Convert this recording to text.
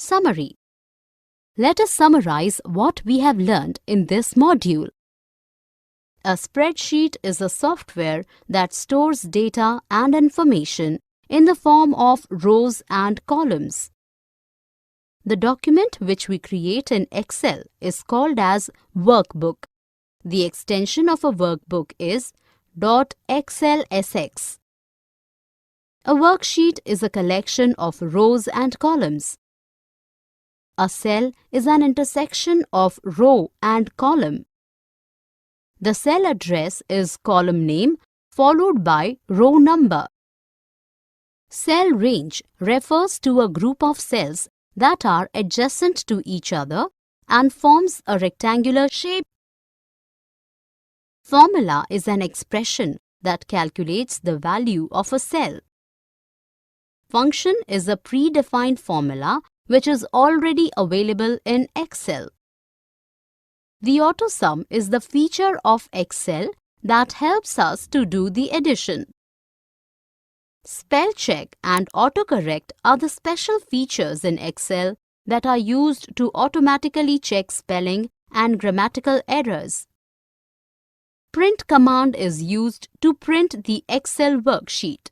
summary. Let us summarize what we have learned in this module. A spreadsheet is a software that stores data and information in the form of rows and columns. The document which we create in Excel is called as workbook. The extension of a workbook is .xlsx. A worksheet is a collection of rows and columns. A cell is an intersection of row and column. The cell address is column name followed by row number. Cell range refers to a group of cells that are adjacent to each other and forms a rectangular shape. Formula is an expression that calculates the value of a cell. Function is a predefined formula which is already available in Excel. The AutoSum is the feature of Excel that helps us to do the addition. Spell check and autocorrect are the special features in Excel that are used to automatically check spelling and grammatical errors. Print command is used to print the Excel worksheet.